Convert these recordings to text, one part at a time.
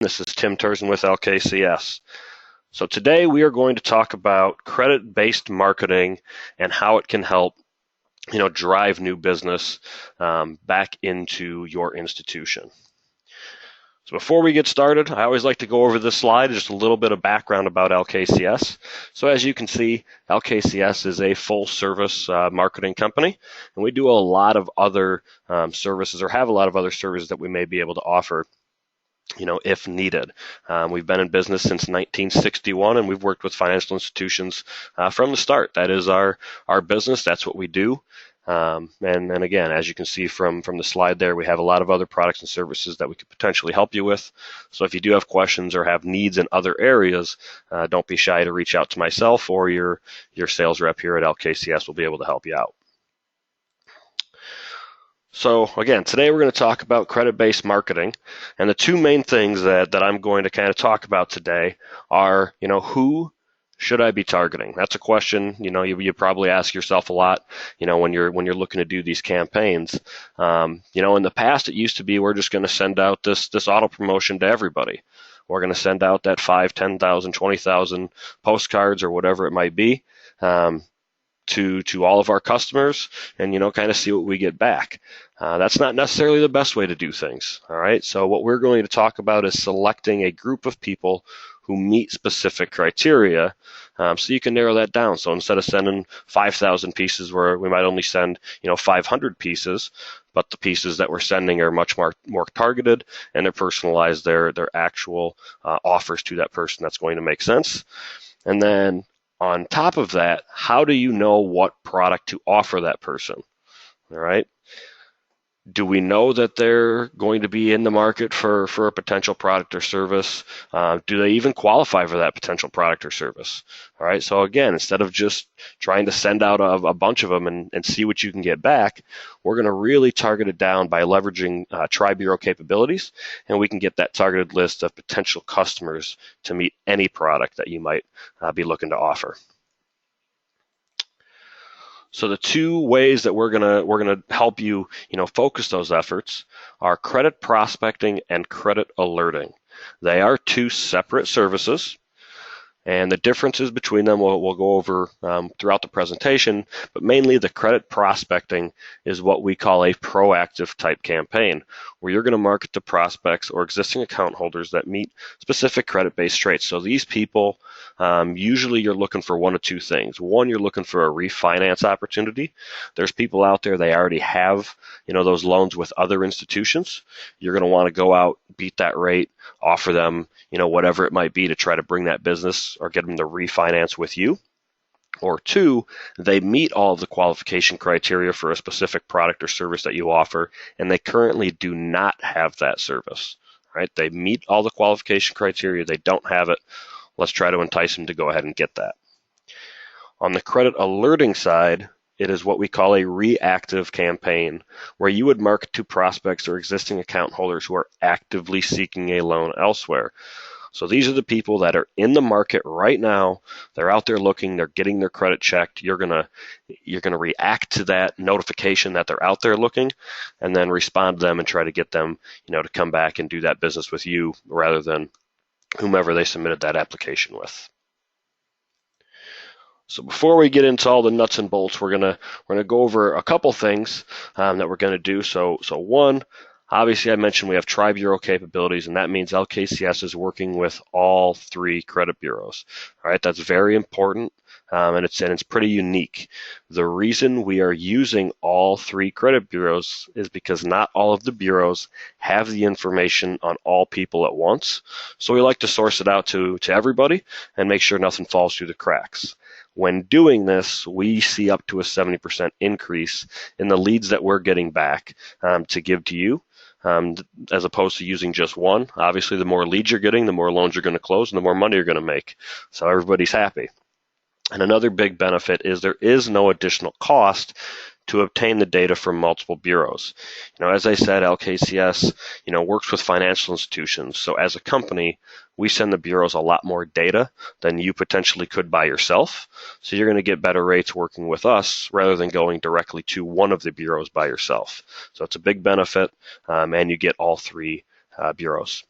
This is Tim Turson with LKCS. So today we are going to talk about credit-based marketing and how it can help, drive new business back into your institution. So before we get started, I always like to go over this slide, just a little bit of background about LKCS. So as you can see, LKCS is a full-service marketing company, and we do a lot of other services, or have a lot of other services that we may be able to offer, if needed. We've been in business since 1961, and we've worked with financial institutions from the start. That is our business. That's what we do. And again, as you can see from the slide there, we have a lot of other products and services that we could potentially help you with. So if you do have questions or have needs in other areas, don't be shy to reach out to myself or your sales rep here at LKCS. Will be able to help you out. So again, today we're going to talk about credit-based marketing, and the two main things that I'm going to kind of talk about today are, who should I be targeting? That's a question, you probably ask yourself a lot, when you're looking to do these campaigns. In the past, it used to be we're just going to send out this auto promotion to everybody. We're going to send out that 5, 10,000, 20,000 postcards or whatever it might be. To all of our customers and, kind of see what we get back. That's not necessarily the best way to do things. All right. So what we're going to talk about is selecting a group of people who meet specific criteria, so you can narrow that down. So instead of sending 5,000 pieces, where we might only send, 500 pieces, but the pieces that we're sending are much more targeted, and they're personalized. Their actual offers to that person that's going to make sense. And then on top of that, how do you know what product to offer that person? All right. Do we know that they're going to be in the market for a potential product or service? Do they even qualify for that potential product or service? All right. So again, instead of just trying to send out a bunch of them and see what you can get back, we're going to really target it down by leveraging tri-bureau capabilities, and we can get that targeted list of potential customers to meet any product that you might be looking to offer. So the two ways that we're gonna help you, focus those efforts are credit prospecting and credit alerting. They are two separate services, and the differences between them we'll go over throughout the presentation, but mainly the credit prospecting is what we call a proactive type campaign, where you're going to market to prospects or existing account holders that meet specific credit-based traits. So these people, usually you're looking for one of two things. One, you're looking for a refinance opportunity. There's people out there, they already have, those loans with other institutions. You're going to want to go out, beat that rate, offer them, whatever it might be to try to bring that business or get them to refinance with you. Or two, they meet all of the qualification criteria for a specific product or service that you offer, and they currently do not have that service. Right? They meet all the qualification criteria, they don't have it. Let's try to entice them to go ahead and get that. On the credit alerting side, it is what we call a reactive campaign, where you would market to prospects or existing account holders who are actively seeking a loan elsewhere. So these are the people that are in the market right now. They're out there looking, they're getting their credit checked. You're gonna react to that notification that they're out there looking, and then respond to them and try to get them, to come back and do that business with you rather than whomever they submitted that application with. So before we get into all the nuts and bolts, we're gonna go over a couple things that we're gonna do. So one, obviously I mentioned we have tri-bureau capabilities, and that means LKCS is working with all three credit bureaus. All right, that's very important, and it's pretty unique. The reason we are using all three credit bureaus is because not all of the bureaus have the information on all people at once. So we like to source it out to everybody and make sure nothing falls through the cracks. When doing this, we see up to a 70% increase in the leads that we're getting back to give to you, as opposed to using just one. Obviously, the more leads you're getting, the more loans you're going to close, and the more money you're going to make. So everybody's happy. And another big benefit is there is no additional cost to obtain the data from multiple bureaus. As I said, LKCS, works with financial institutions. So as a company, we send the bureaus a lot more data than you potentially could by yourself. So you're going to get better rates working with us rather than going directly to one of the bureaus by yourself. So it's a big benefit, and you get all three bureaus.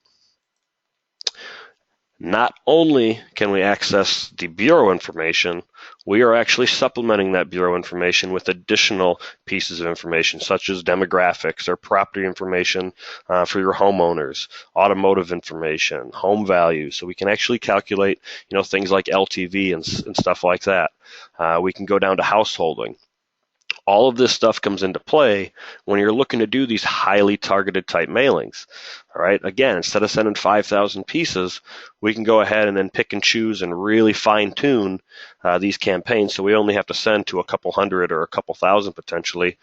Not only can we access the bureau information, we are actually supplementing that bureau information with additional pieces of information, such as demographics or property information for your homeowners, automotive information, home value. So we can actually calculate, things like LTV and stuff like that. We can go down to householding. All of this stuff comes into play when you're looking to do these highly targeted type mailings. All right. Again, instead of sending 5,000 pieces, we can go ahead and then pick and choose and really fine tune these campaigns. So we only have to send to a couple hundred or a couple thousand potentially,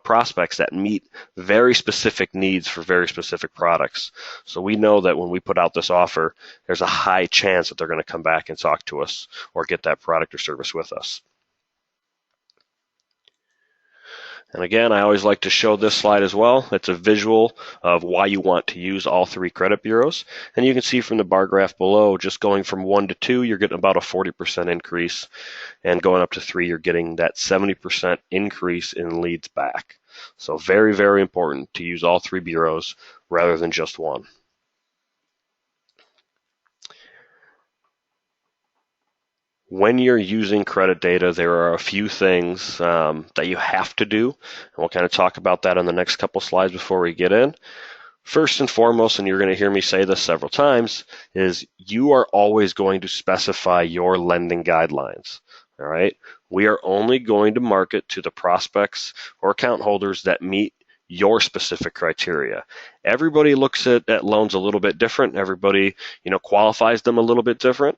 prospects that meet very specific needs for very specific products. So we know that when we put out this offer, there's a high chance that they're going to come back and talk to us or get that product or service with us. And again, I always like to show this slide as well. It's a visual of why you want to use all three credit bureaus. And you can see from the bar graph below, just going from 1 to 2, you're getting about a 40% increase. And going up to 3, you're getting that 70% increase in leads back. So very, very important to use all three bureaus rather than just one. When you're using credit data, there are a few things that you have to do, and we'll kind of talk about that on the next couple slides before we get in. First and foremost, and you're going to hear me say this several times, is you are always going to specify your lending guidelines. All right? We are only going to market to the prospects or account holders that meet your specific criteria. Everybody looks at loans a little bit different. Everybody, qualifies them a little bit different.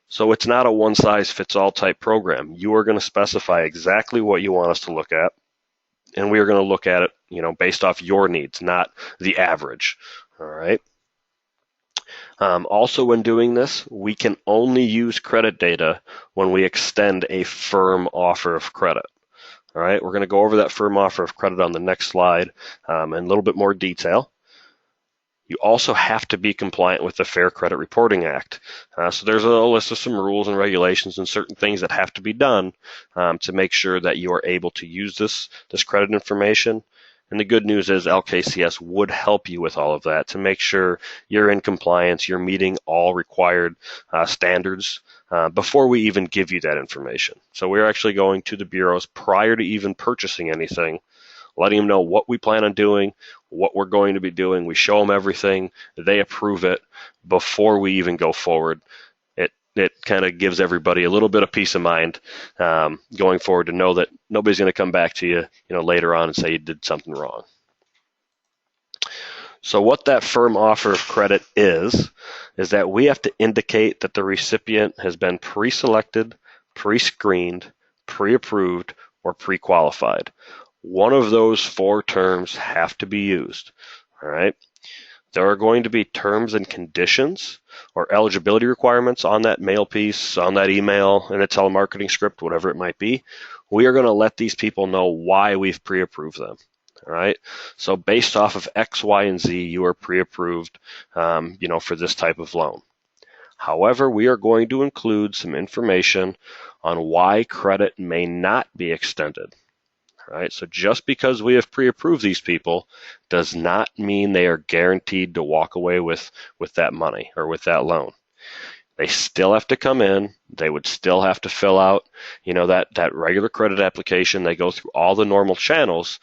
So it's not a one-size-fits-all type program. You are going to specify exactly what you want us to look at, and we are going to look at it, based off your needs, not the average. All right. Also, when doing this, we can only use credit data when we extend a firm offer of credit. All right. We're going to go over that firm offer of credit on the next slide in a little bit more detail. You also have to be compliant with the Fair Credit Reporting Act. So there's a list of some rules and regulations and certain things that have to be done to make sure that you are able to use this credit information. And the good news is LKCS would help you with all of that to make sure you're in compliance, you're meeting all required standards before we even give you that information. So we're actually going to the bureaus prior to even purchasing anything, letting them know what we plan on doing, what we're going to be doing. We show them everything. They approve it before we even go forward. It kind of gives everybody a little bit of peace of mind going forward to know that nobody's going to come back to you, later on and say you did something wrong. So what that firm offer of credit is that we have to indicate that the recipient has been pre-selected, pre-screened, pre-approved, or pre-qualified. One of those 4 terms have to be used. All right. There are going to be terms and conditions or eligibility requirements on that mail piece, on that email, in a telemarketing script, whatever it might be. We are going to let these people know why we've pre-approved them. All right. So based off of X, Y, and Z, you are pre-approved, for this type of loan. However, we are going to include some information on why credit may not be extended. Right? So just because we have pre-approved these people does not mean they are guaranteed to walk away with that money or with that loan. They still have to come in. They would still have to fill out, that regular credit application. They go through all the normal channels.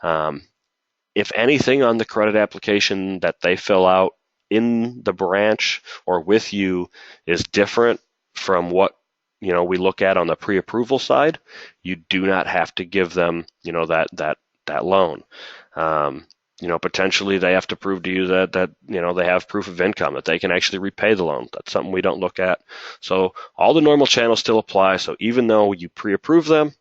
If anything on the credit application that they fill out in the branch or with you is different from what we look at on the pre-approval side, you do not have to give them, that loan. Potentially they have to prove to you that they have proof of income, that they can actually repay the loan. That's something we don't look at. So all the normal channels still apply. So even though you pre-approve them,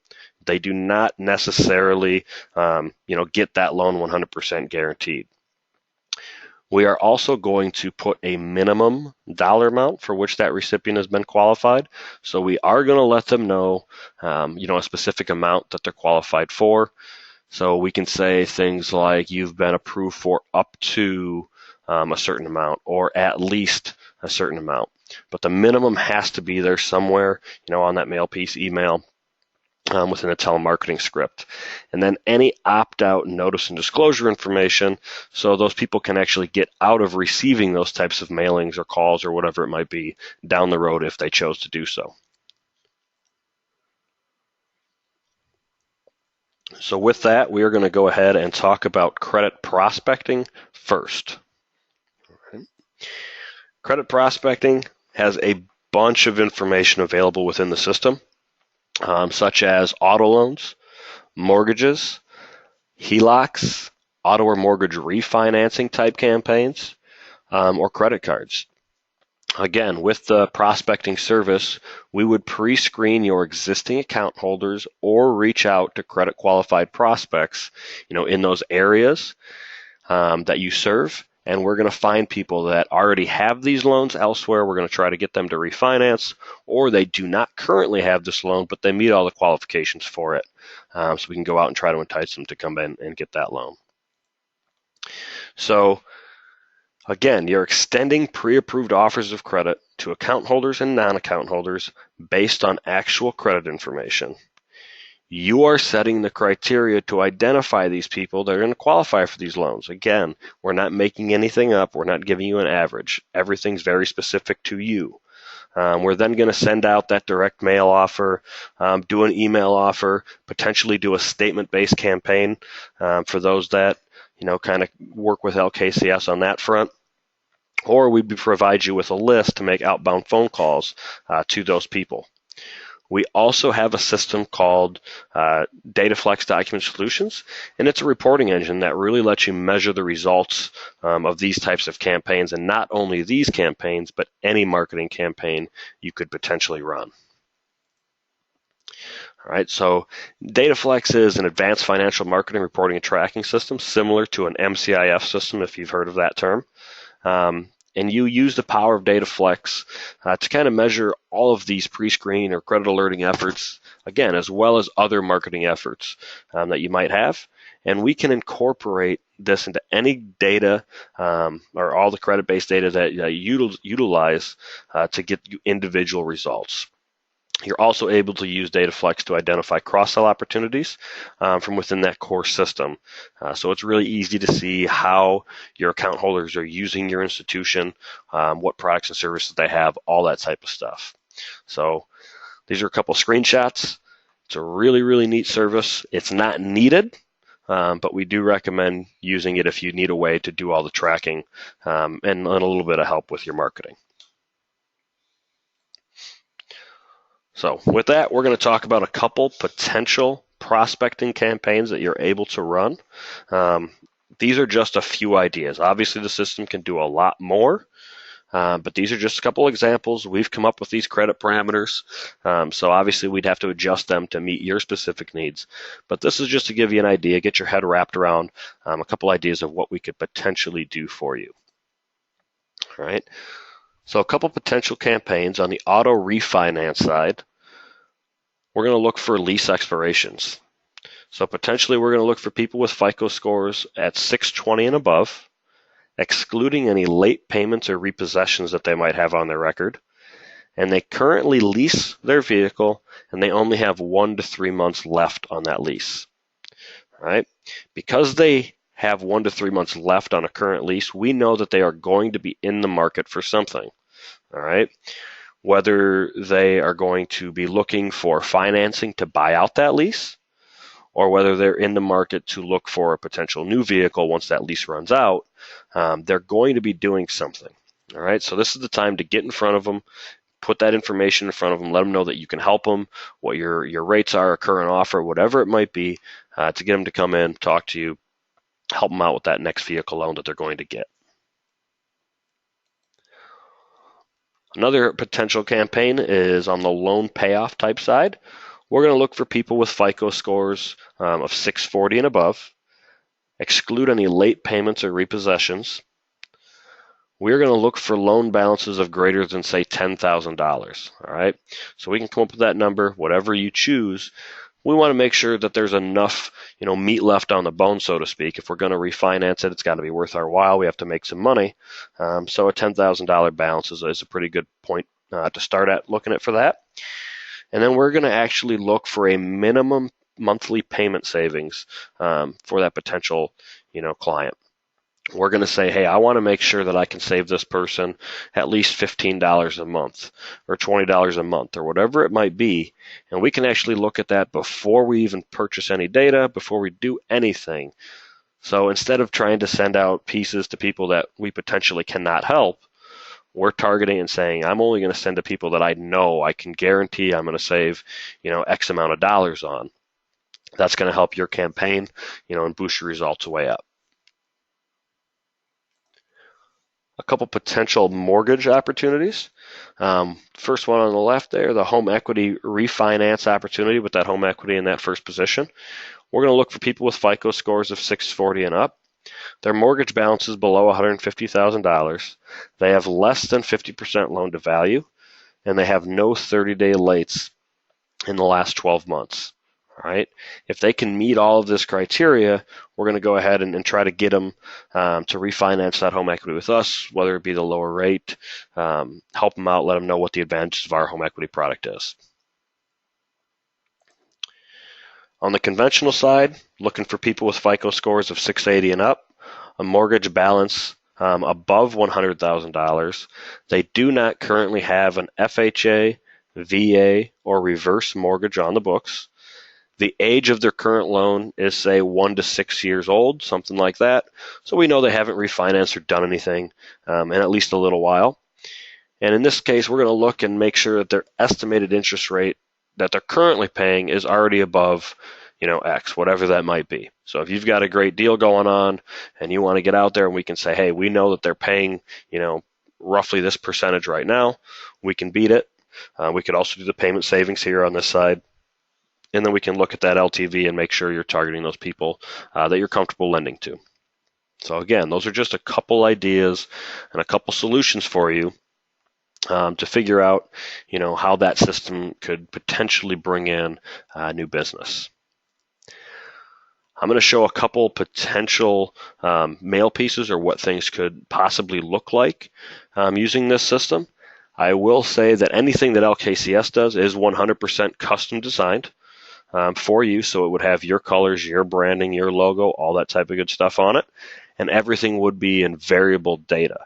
they do not necessarily, get that loan 100% guaranteed. We are also going to put a minimum dollar amount for which that recipient has been qualified. So we are going to let them know, a specific amount that they're qualified for. So we can say things like you've been approved for up to a certain amount or at least a certain amount. But the minimum has to be there somewhere, on that mail piece, email, within a telemarketing script. And then any opt-out notice and disclosure information, so those people can actually get out of receiving those types of mailings or calls or whatever it might be down the road if they chose to do so. So with that, we are going to go ahead and talk about credit prospecting first. Credit prospecting has a bunch of information available within the system, such as auto loans, mortgages, HELOCs, auto or mortgage refinancing type campaigns, or credit cards. Again, with the prospecting service, we would pre-screen your existing account holders or reach out to credit qualified prospects, in those areas that you serve. And we're going to find people that already have these loans elsewhere. We're going to try to get them to refinance, or they do not currently have this loan, but they meet all the qualifications for it. So we can go out and try to entice them to come in and get that loan. So again, you're extending pre-approved offers of credit to account holders and non-account holders based on actual credit information. You are setting the criteria to identify these people that are going to qualify for these loans. Again, we're not making anything up. We're not giving you an average. Everything's very specific to you. We're then going to send out that direct mail offer, do an email offer, potentially do a statement-based campaign for those that kind of work with LKCS on that front. Or we provide you with a list to make outbound phone calls to those people. We also have a system called DataFlex Document Solutions, and it's a reporting engine that really lets you measure the results of these types of campaigns, and not only these campaigns, but any marketing campaign you could potentially run. All right, so DataFlex is an advanced financial marketing reporting and tracking system, similar to an MCIF system, if you've heard of that term. And you use the power of DataFlex to kind of measure all of these pre-screen or credit alerting efforts, again, as well as other marketing efforts that you might have. And we can incorporate this into any data or all the credit-based data that you utilize to get you individual results. You're also able to use DataFlex to identify cross-sell opportunities from within that core system. So it's really easy to see how your account holders are using your institution, what products and services they have, all that type of stuff. So these are a couple screenshots. It's a really, really neat service. It's not needed, but we do recommend using it if you need a way to do all the tracking and a little bit of help with your marketing. So with that, we're going to talk about a couple potential prospecting campaigns that you're able to run. These are just a few ideas. Obviously, the system can do a lot more, but these are just a couple examples. We've come up with these credit parameters, so obviously we'd have to adjust them to meet your specific needs. But this is just to give you an idea, get your head wrapped around a couple ideas of what we could potentially do for you. All right. So a couple potential campaigns on the auto refinance side. We're going to look for lease expirations. So potentially we're going to look for people with FICO scores at 620 and above, excluding any late payments or repossessions that they might have on their record. And they currently lease their vehicle and they only have 1 to 3 months left on that lease. All right? Because they have 1 to 3 months left on a current lease, we know that they are going to be in the market for something. All right? Whether they are going to be looking for financing to buy out that lease, or whether they're in the market to look for a potential new vehicle once that lease runs out, they're going to be doing something. All right? So this is the time to get in front of them, put that information in front of them, let them know that you can help them, what your rates are, a current offer, whatever it might be, to get them to come in, talk to you, help them out with that next vehicle loan that they're going to get. Another potential campaign is on the loan payoff type side. We're going to look for people with FICO scores of 640 and above, exclude any late payments or repossessions. We're going to look for loan balances of greater than, say, $10,000. All right, so we can come up with that number, whatever you choose. We want to make sure that there's enough, meat left on the bone, so to speak. If we're going to refinance it, it's got to be worth our while. We have to make some money. So a $10,000 balance is a pretty good point to start at looking at for that. And then we're going to actually look for a minimum monthly payment savings for that potential, client. We're going to say, hey, I want to make sure that I can save this person at least $15 a month or $20 a month or whatever it might be. And we can actually look at that before we even purchase any data, before we do anything. So instead of trying to send out pieces to people that we potentially cannot help, we're targeting and saying, I'm only going to send to people that I know I can guarantee I'm going to save, X amount of dollars on. That's going to help your campaign, and boost your results way up. A couple potential mortgage opportunities. First one on the left there, the home equity refinance opportunity with that home equity in that first position. We're going to look for people with FICO scores of 640 and up. Their mortgage balance is below $150,000. They have less than 50% loan to value, and they have no 30-day lates in the last 12 months. All right. If they can meet all of this criteria, we're going to go ahead and try to get them to refinance that home equity with us, whether it be the lower rate, help them out, let them know what the advantages of our home equity product is. On the conventional side, looking for people with FICO scores of 680 and up, a mortgage balance above $100,000. They do not currently have an FHA, VA, or reverse mortgage on the books. The age of their current loan is, say, 1 to 6 years old, something like that. So we know they haven't refinanced or done anything in at least a little while. And in this case, we're going to look and make sure that their estimated interest rate that they're currently paying is already above, X, whatever that might be. So if you've got a great deal going on and you want to get out there and we can say, hey, we know that they're paying, roughly this percentage right now, we can beat it. We could also do the payment savings here on this side. And then we can look at that LTV and make sure you're targeting those people that you're comfortable lending to. So again, those are just a couple ideas and a couple solutions for you to figure out, how that system could potentially bring in new business. I'm going to show a couple potential mail pieces or what things could possibly look like using this system. I will say that anything that LKCS does is 100% custom designed for you, so it would have your colors, your branding, your logo, all that type of good stuff on it, and everything would be in variable data.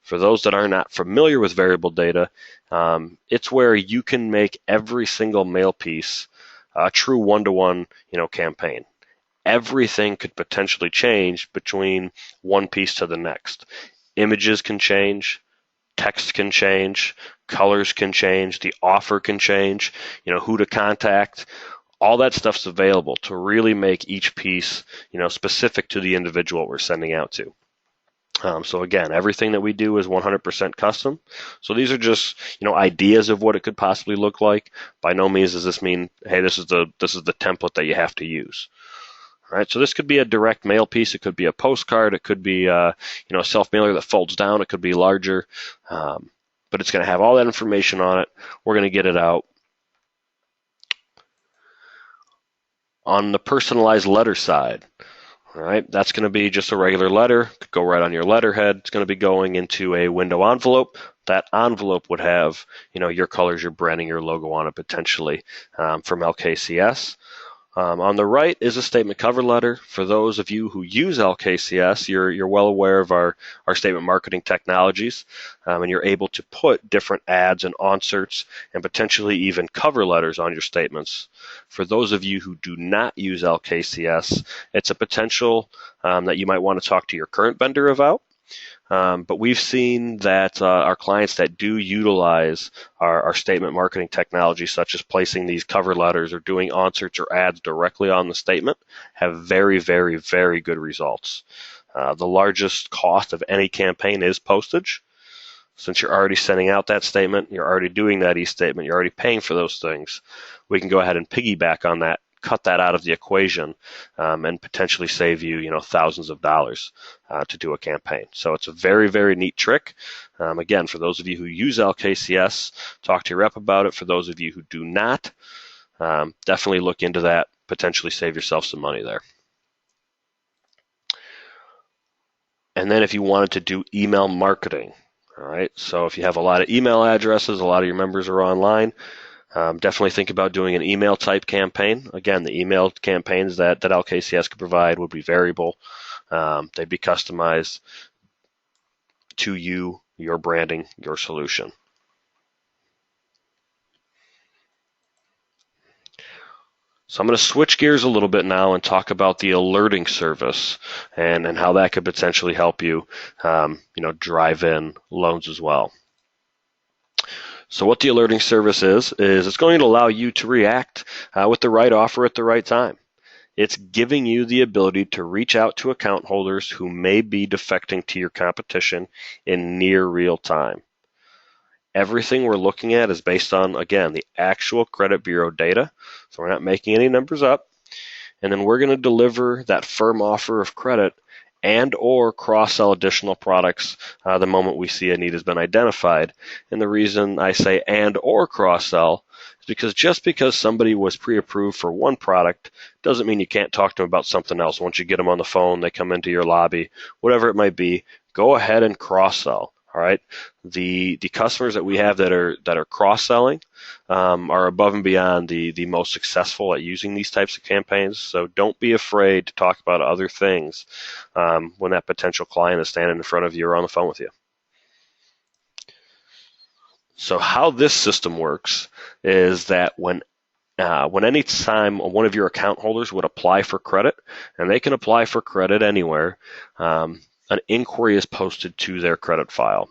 For those that are not familiar with variable data, it's where you can make every single mail piece a true one-to-one, campaign. Everything could potentially change between one piece to the next. Images can change, text can change, colors can change, the offer can change, who to contact. All that stuff's available to really make each piece, specific to the individual we're sending out to. So again, everything that we do is 100% custom. So these are just, ideas of what it could possibly look like. By no means does this mean, hey, this is the template that you have to use. All right, so this could be a direct mail piece. It could be a postcard. It could be, a self-mailer that folds down. It could be larger, but it's going to have all that information on it. We're going to get it out. On the personalized letter side, all right, that's going to be just a regular letter. Could go right on your letterhead. It's going to be going into a window envelope. That envelope would have, your colors, your branding, your logo on it potentially from LKCS. On the right is a statement cover letter. For those of you who use LKCS, you're well aware of our statement marketing technologies, and you're able to put different ads and inserts and potentially even cover letters on your statements. For those of you who do not use LKCS, it's a potential that you might want to talk to your current vendor about. But we've seen that our clients that do utilize our statement marketing technology, such as placing these cover letters or doing inserts or ads directly on the statement, have very, very, very good results. The largest cost of any campaign is postage. Since you're already sending out that statement, you're already doing that e-statement, you're already paying for those things, we can go ahead and piggyback on that, cut that out of the equation, and potentially save you, thousands of dollars to do a campaign. So it's a very, very neat trick. Again, for those of you who use LKCS, talk to your rep about it. For those of you who do not, definitely look into that, potentially save yourself some money there. And then if you wanted to do email marketing, all right, so if you have a lot of email addresses, a lot of your members are online, Definitely think about doing an email type campaign. Again, the email campaigns that LKCS could provide would be variable. They'd be customized to you, your branding, your solution. So I'm going to switch gears a little bit now and talk about the alerting service and how that could potentially help you, drive in loans as well. So what the alerting service is it's going to allow you to react with the right offer at the right time. It's giving you the ability to reach out to account holders who may be defecting to your competition in near real time. Everything we're looking at is based on, again, the actual credit bureau data. So we're not making any numbers up. And then we're going to deliver that firm offer of credit and or cross-sell additional products the moment we see a need has been identified. And the reason I say and or cross-sell is because just because somebody was pre-approved for one product doesn't mean you can't talk to them about something else. Once you get them on the phone, they come into your lobby, whatever it might be, go ahead and cross-sell. All right, the customers that we have that are cross-selling are above and beyond the most successful at using these types of campaigns. So don't be afraid to talk about other things when that potential client is standing in front of you or on the phone with you. So how this system works is that when any time one of your account holders would apply for credit, and they can apply for credit anywhere, an inquiry is posted to their credit file.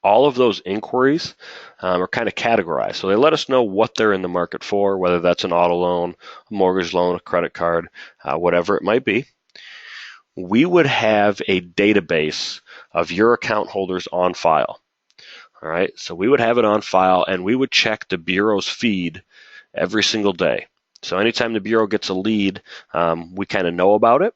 All of those inquiries are kind of categorized. So they let us know what they're in the market for, whether that's an auto loan, a mortgage loan, a credit card, whatever it might be. We would have a database of your account holders on file. All right, so we would have it on file, and we would check the Bureau's feed every single day. So anytime the Bureau gets a lead, we kind of know about it.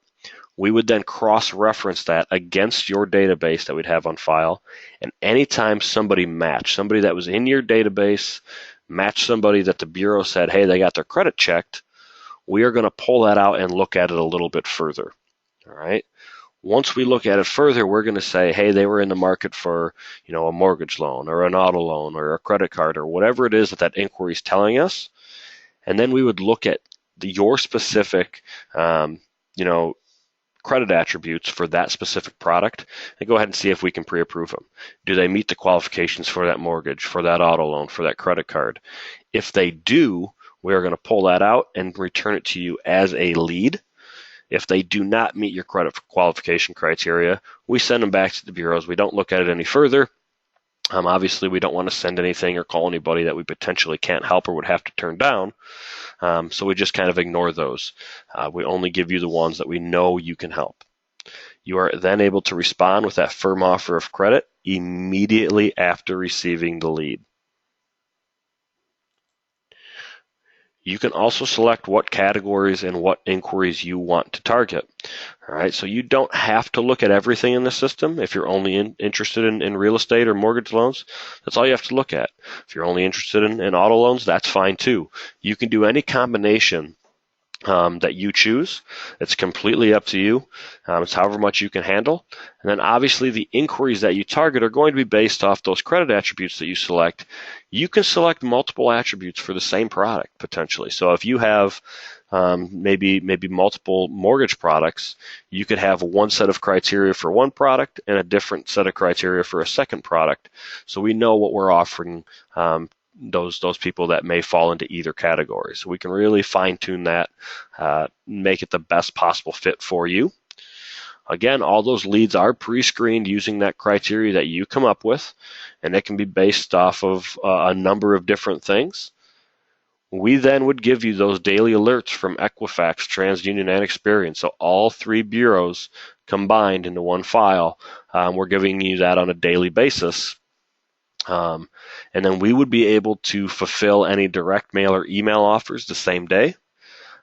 We would then cross-reference that against your database that we'd have on file. And anytime somebody that was in your database, matched somebody that the Bureau said, hey, they got their credit checked, we are going to pull that out and look at it a little bit further. All right. Once we look at it further, we're going to say, hey, they were in the market for, a mortgage loan or an auto loan or a credit card or whatever it is that inquiry is telling us. And then we would look at your specific, credit attributes for that specific product and go ahead and see if we can pre-approve them. Do they meet the qualifications for that mortgage, for that auto loan, for that credit card? If they do, we are going to pull that out and return it to you as a lead. If they do not meet your credit qualification criteria, we send them back to the bureaus. We don't look at it any further. Obviously, we don't want to send anything or call anybody that we potentially can't help or would have to turn down. So we just kind of ignore those. We only give you the ones that we know you can help. You are then able to respond with that firm offer of credit immediately after receiving the lead. You can also select what categories and what inquiries you want to target. All right, so you don't have to look at everything in the system. If you're only interested in real estate or mortgage loans, that's all you have to look at. If you're only interested in auto loans, that's fine too. You can do any combination that you choose. It's completely up to you. It's however much you can handle. And then obviously the inquiries that you target are going to be based off those credit attributes that you select. You can select multiple attributes for the same product potentially. So if you have maybe multiple mortgage products, you could have one set of criteria for one product and a different set of criteria for a second product. So we know what we're offering those people that may fall into either category. So we can really fine tune that, make it the best possible fit for you. Again, all those leads are pre-screened using that criteria that you come up with, and it can be based off of a number of different things. We then would give you those daily alerts from Equifax, TransUnion, and Experian. So all three bureaus combined into one file. We're giving you that on a daily basis. And then we would be able to fulfill any direct mail or email offers the same day.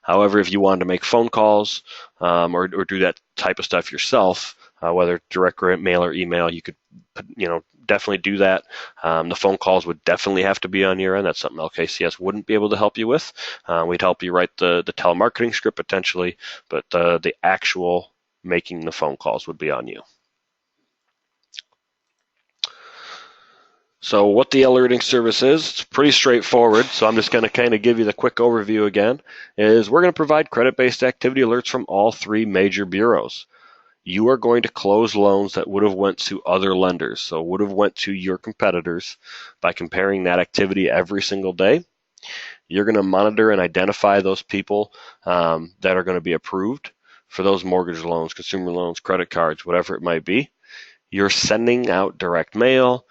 However, if you wanted to make phone calls or do that type of stuff yourself, whether direct mail or email, you could definitely do that. The phone calls would definitely have to be on your end. That's something LKCS wouldn't be able to help you with. We'd help you write the telemarketing script potentially, but the actual making the phone calls would be on you. So what the alerting service is, it's pretty straightforward. So I'm just going to kind of give you the quick overview again, is we're going to provide credit-based activity alerts from all three major bureaus. You are going to close loans that would have went to other lenders, so would have went to your competitors by comparing that activity every single day. You're going to monitor and identify those people that are going to be approved for those mortgage loans, consumer loans, credit cards, whatever it might be. You're sending out direct mail,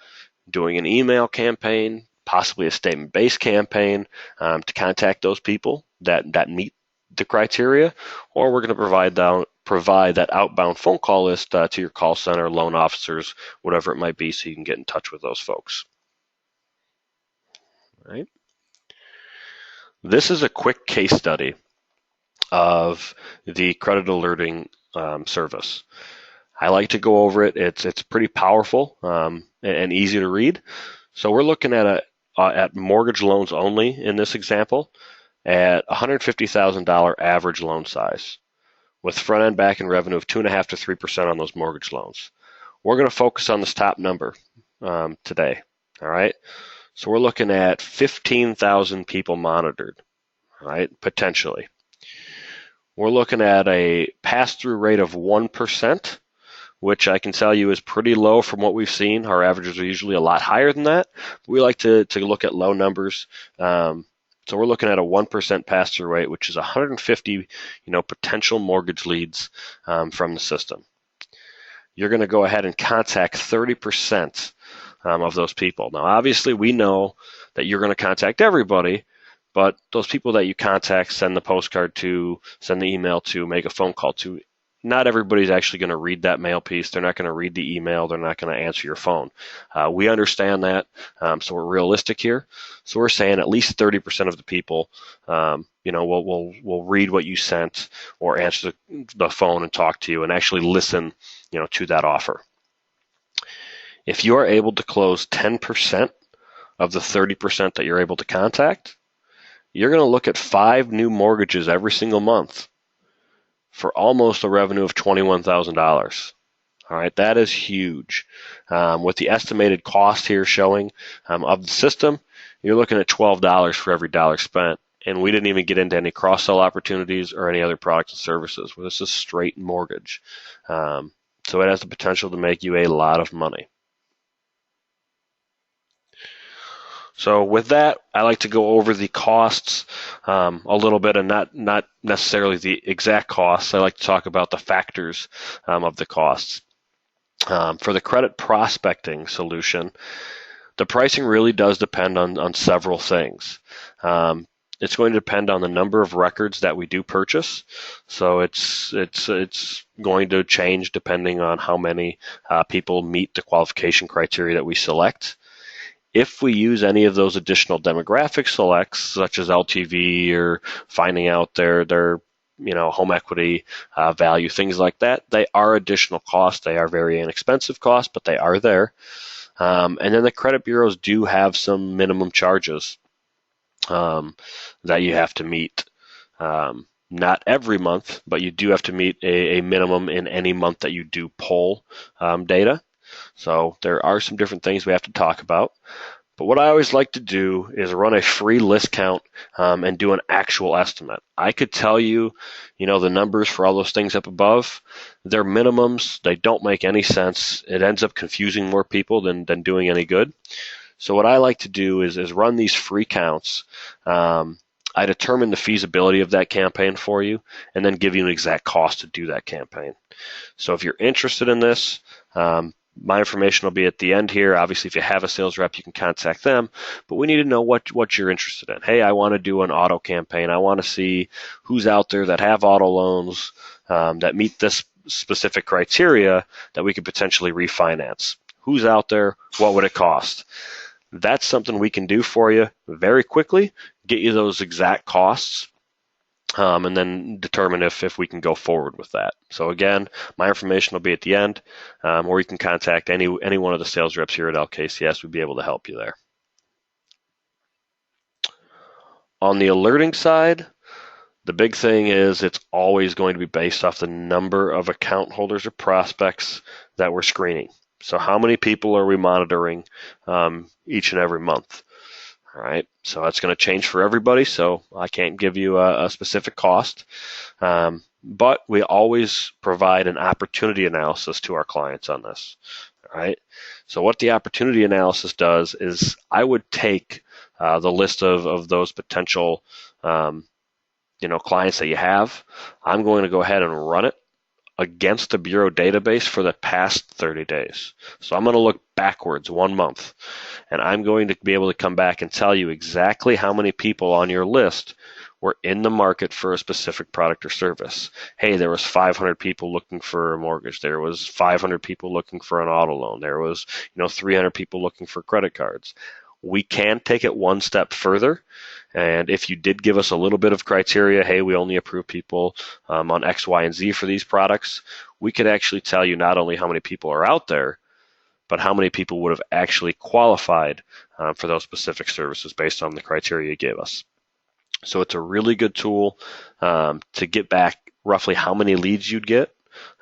doing an email campaign, possibly a statement-based campaign to contact those people that meet the criteria, or we're going to provide that outbound phone call list to your call center, loan officers, whatever it might be, so you can get in touch with those folks. All right. This is a quick case study of the credit alerting service. I like to go over it. It's pretty powerful and easy to read. So we're looking at mortgage loans only in this example at $150,000 average loan size with front end back end revenue of 2.5% to 3% on those mortgage loans. We're going to focus on this top number today. All right. So we're looking at 15,000 people monitored, all right, potentially. We're looking at a pass-through rate of 1%, which I can tell you is pretty low from what we've seen. Our averages are usually a lot higher than that. We like to look at low numbers. So we're looking at a 1% pass-through rate, which is 150, potential mortgage leads from the system. You're going to go ahead and contact 30% of those people. Now, obviously, we know that you're going to contact everybody, but those people that you contact, send the postcard to, send the email to, make a phone call to, not everybody's actually going to read that mail piece. They're not going to read the email. They're not going to answer your phone. We understand that, so we're realistic here. So we're saying at least 30% of the people, will read what you sent or answer the phone and talk to you and actually listen, to that offer. If you are able to close 10% of the 30% that you're able to contact, you're going to look at 5 new mortgages every single month for almost a revenue of $21,000. All right, that is huge. With the estimated cost here showing of the system, you're looking at $12 for every dollar spent. And we didn't even get into any cross-sell opportunities or any other products and services. Well, this is straight mortgage. So it has the potential to make you a lot of money. So with that, I like to go over the costs a little bit, and not necessarily the exact costs. I like to talk about the factors of the costs. For the credit prospecting solution, the pricing really does depend on several things. It's going to depend on the number of records that we do purchase. So it's going to change depending on how many people meet the qualification criteria that we select. If we use any of those additional demographic selects, such as LTV or finding out their home equity value, things like that, they are additional costs. They are very inexpensive costs, but they are there. And then the credit bureaus do have some minimum charges that you have to meet. Not every month, but you do have to meet a minimum in any month that you do pull data. So there are some different things we have to talk about. But what I always like to do is run a free list count and do an actual estimate. I could tell you, the numbers for all those things up above. They're minimums. They don't make any sense. It ends up confusing more people than doing any good. So what I like to do is run these free counts. I determine the feasibility of that campaign for you and then give you an exact cost to do that campaign. So if you're interested in this, my information will be at the end here. Obviously, if you have a sales rep, you can contact them. But we need to know what you're interested in. Hey, I want to do an auto campaign. I want to see who's out there that have auto loans that meet this specific criteria that we could potentially refinance. Who's out there? What would it cost? That's something we can do for you very quickly, get you those exact costs, and then determine if we can go forward with that. So again, my information will be at the end, or you can contact any one of the sales reps here at LKCS. We'd be able to help you there. On the alerting side, the big thing is it's always going to be based off the number of account holders or prospects that we're screening. So how many people are we monitoring each and every month? All right, so that's going to change for everybody, so I can't give you a specific cost, but we always provide an opportunity analysis to our clients on this. All right, so what the opportunity analysis does is I would take the list of those potential clients that you have. I'm going to go ahead and run it against the Bureau database for the past 30 days. So I'm going to look backwards 1 month, and I'm going to be able to come back and tell you exactly how many people on your list were in the market for a specific product or service. Hey, there was 500 people looking for a mortgage. There was 500 people looking for an auto loan. There was 300 people looking for credit cards. We can take it one step further, and if you did give us a little bit of criteria, hey, we only approve people on X, Y, and Z for these products, we could actually tell you not only how many people are out there, but how many people would have actually qualified for those specific services based on the criteria you gave us. So it's a really good tool to get back roughly how many leads you'd get.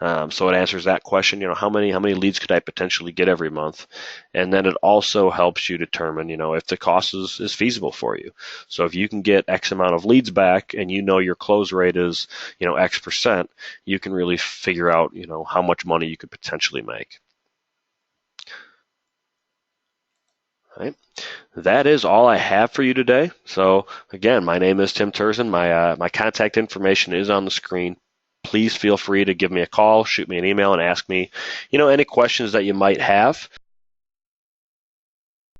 So it answers that question, how many leads could I potentially get every month? And then it also helps you determine, if the cost is feasible for you. So if you can get X amount of leads back and your close rate is, X percent, you can really figure out, how much money you could potentially make. All right. That is all I have for you today. So again, my name is Tim Turzin. My contact information is on the screen. Please feel free to give me a call, shoot me an email, and ask me, any questions that you might have.